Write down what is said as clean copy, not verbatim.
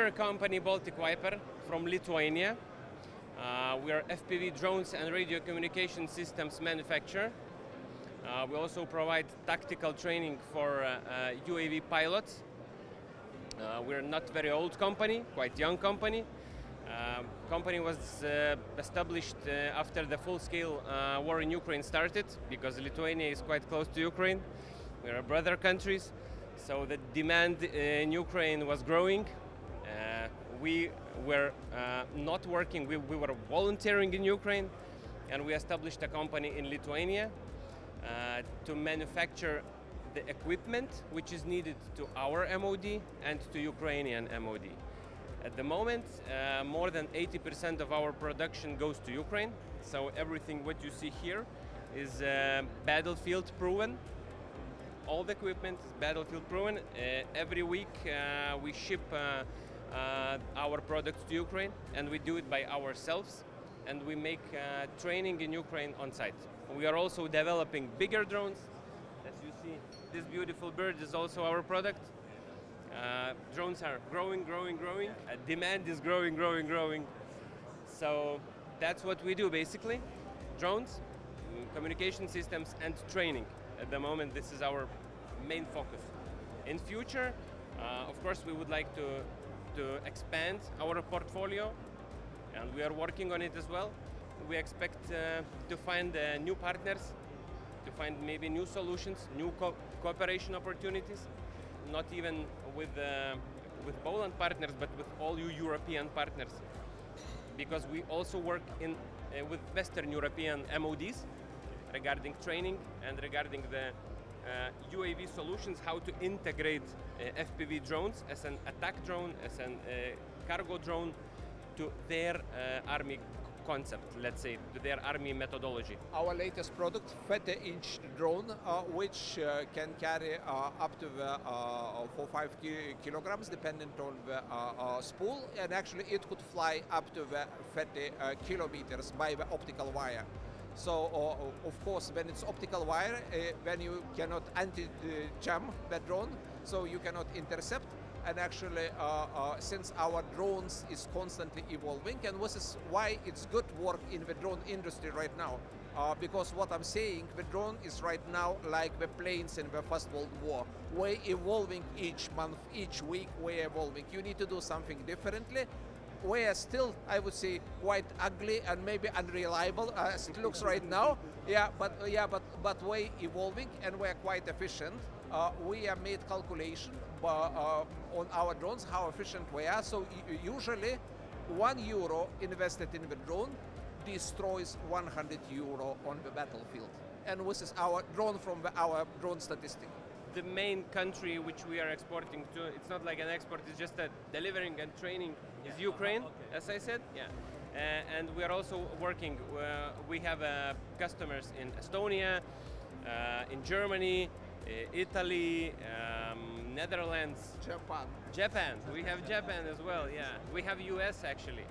are a company, Baltic Viper, from Lithuania. We are FPV drones and radio communication systems manufacturer. We also provide tactical training for UAV pilots. We're not very old company, quite young company. Company was established after the full-scale war in Ukraine started, because Lithuania is quite close to Ukraine. We are brother countries, so the demand in Ukraine was growing. We were not working, we were volunteering in Ukraine, and we established a company in Lithuania to manufacture the equipment which is needed to our MOD and to Ukrainian MOD. At the moment, more than 80% of our production goes to Ukraine, so everything what you see here is battlefield proven. All the equipment is battlefield proven. Every week we ship our products to Ukraine, and we do it by ourselves, and we make training in Ukraine on site. We are also developing bigger drones. As you see, this beautiful bird is also our product. Drones are growing. Demand is growing. So that's what we do basically. Drones, communication systems, and training. At the moment, this is our main focus. In future, of course, we would like to expand our portfolio, and we are working on it as well. We expect to find new partners, to find maybe new solutions, new cooperation opportunities, not even with Poland partners, but with all you European partners, because we also work with Western European MODs regarding training and regarding the UAV solutions, how to integrate FPV drones as an attack drone, as an cargo drone, to their army concept, let's say, to their army methodology. Our latest product, 30-inch drone, which can carry up to 4-5 kilograms, depending on the spool, and actually it could fly up to 30 kilometers by the optical wire. So, of course, when it's optical wire, when you cannot anti-jam the drone, so you cannot intercept. And actually, since our drones is constantly evolving, and this is why it's good work in the drone industry right now. Because what I'm saying, the drone is right now like the planes in the First World War. We're evolving each month, each week, we're evolving. You need to do something differently. We are still, I would say, quite ugly and maybe unreliable as it looks right now. But we're evolving and we're quite efficient. We have made calculation on our drones how efficient we are. So usually, €1 invested in the drone destroys €100 on the battlefield. And this is our drone from our drone statistic. The main country which we are exporting to, it's not like an export, it's just that delivering and training is Ukraine, as I said. And we are also working, we have customers in Estonia, in Germany, Italy, Netherlands, Japan. We have Japan as well. Yeah, we have US actually.